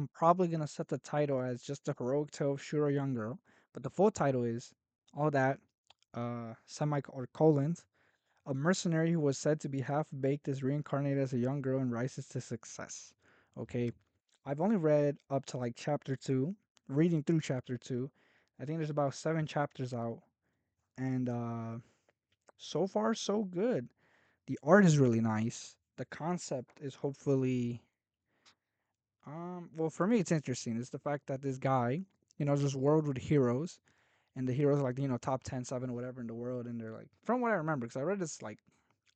I'm probably gonna set the title as just the heroic tale of Shura young girl, but the full title is all that semi or colons. A mercenary who was said to be half baked is reincarnated as a young girl and rises to success. Okay, I've only read up to like chapter two, reading through chapter two. I think there's about 7 chapters out, and so far so good. The art is really nice. The concept is hopefully well, for me it's interesting. It's the fact that this guy, this world with heroes, and the heroes are like, top 10, 7, whatever in the world, and they're like, from what I remember, because I read this like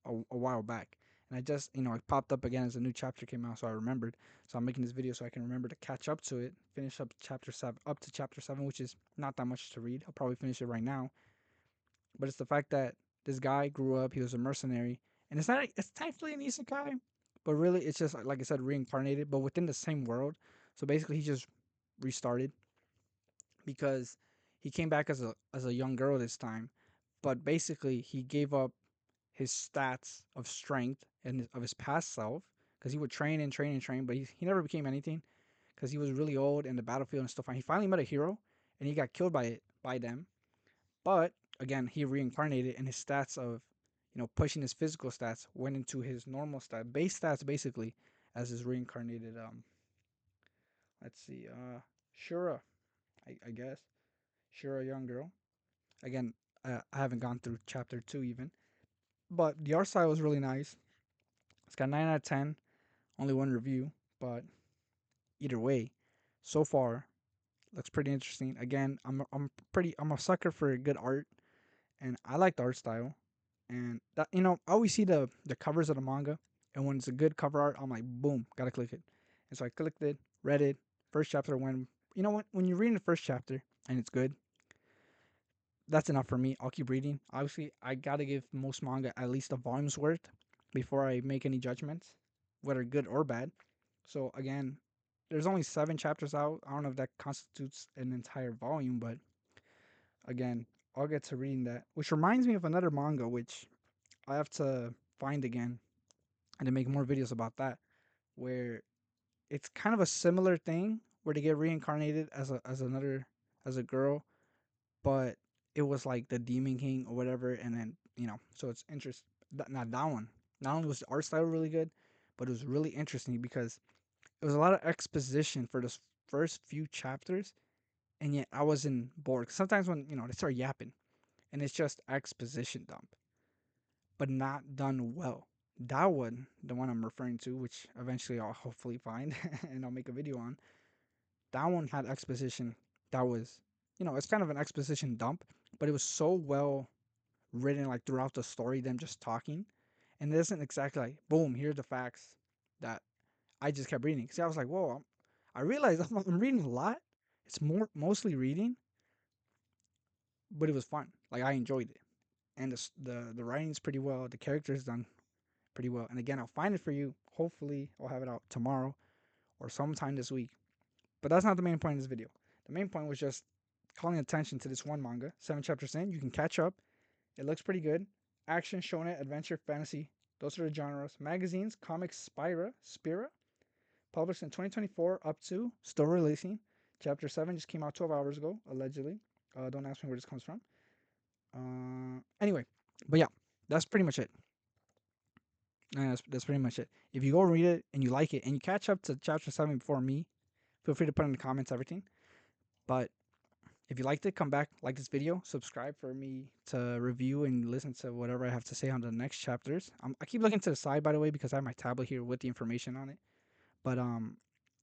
a while back, and I just, it popped up again as a new chapter came out, so I remembered. So I'm making this video so I can remember to catch up to it, finish up chapter 7, up to chapter 7, which is not that much to read. I'll probably finish it right now. But it's the fact that this guy grew up, he was a mercenary, and it's technically an isekai, but really it's just like I said, reincarnated, but within the same world. So basically, he just restarted because he came back as a young girl this time, but basically he gave up his stats of strength and of his past self because he would train and train and train, but he never became anything because he was really old in the battlefield and stuff. And he finally met a hero, and he got killed by them, but again, he reincarnated, and his stats of, pushing his physical stats went into his normal base stats basically, as his reincarnated. Let's see, Shura, I guess Shura, young girl. Again, I haven't gone through chapter two even, but the art style was really nice. It's got 9 out of 10. Only one review, but either way, so far looks pretty interesting. Again, I'm a sucker for good art, and I like the art style. And that, I always see the covers of the manga, and when it's a good cover art, I'm like, boom, gotta click it. And so I clicked it, read it. First chapter, when you're reading the first chapter and it's good, that's enough for me. I'll keep reading. Obviously, I gotta give most manga at least a volume's worth before I make any judgments, whether good or bad. So again, there's only 7 chapters out. I don't know if that constitutes an entire volume, but again, I'll get to reading that. Which reminds me of another manga which I have to find again and to make more videos about that, where it's kind of a similar thing where they get reincarnated as a girl, but it was like the Demon King or whatever, and then so it's interesting. Not that one. Not only was the art style really good, but it was really interesting because it was a lot of exposition for the first few chapters, and yet I wasn't bored. Sometimes when they start yapping, and it's just exposition dump, but not done well. That one, the one I'm referring to, which eventually I'll hopefully find and I'll make a video on, that one had exposition that was, it's kind of an exposition dump, but it was so well written, like throughout the story, them just talking. And it isn't exactly like, boom, here's the facts that I just kept reading. See, I was like, whoa, I realized I'm reading a lot. It's mostly reading, but it was fun. Like, I enjoyed it. And the writing's pretty well. The characters done pretty well. And again, I'll find it for you. Hopefully, I'll have it out tomorrow or sometime this week. But that's not the main point of this video. The main point was just calling attention to this one manga, 7 chapters in. You can catch up. It looks pretty good. Action, shonen, adventure, fantasy. Those are the genres. Magazines, comics, Spira, published in 2024 up to, still releasing. Chapter 7 just came out 12 hours ago, allegedly. Don't ask me where this comes from. Anyway, but yeah, that's pretty much it. That's pretty much it. If you go read it and you like it and you catch up to chapter 7 before me, feel free to put in the comments everything. But if you liked it, come back, like this video, subscribe for me to review and listen to whatever I have to say on the next chapters. I keep looking to the side, by the way, because I have my tablet here with the information on it. But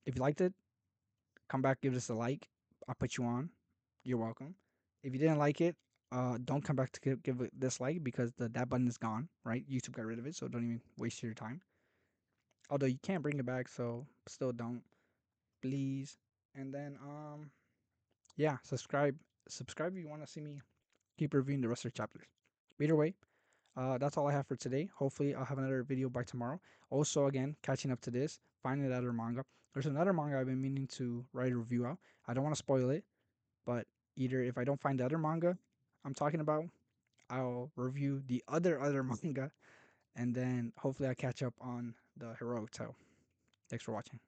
if you liked it, come back, give this a like. I'll put you on. You're welcome. If you didn't like it, don't come back to give it dislike because that button is gone, right? YouTube got rid of it, so don't even waste your time. Although you can't bring it back, so still don't, please. And then yeah, subscribe if you want to see me keep reviewing the rest of the chapters. But either way, that's all I have for today. Hopefully, I'll have another video by tomorrow. Also, again, catching up to this, finding another manga. There's another manga I've been meaning to write a review out. I don't want to spoil it, but either if I don't find the other manga I'm talking about, I'll review the other manga, and then hopefully I catch up on the heroic tale. Thanks for watching.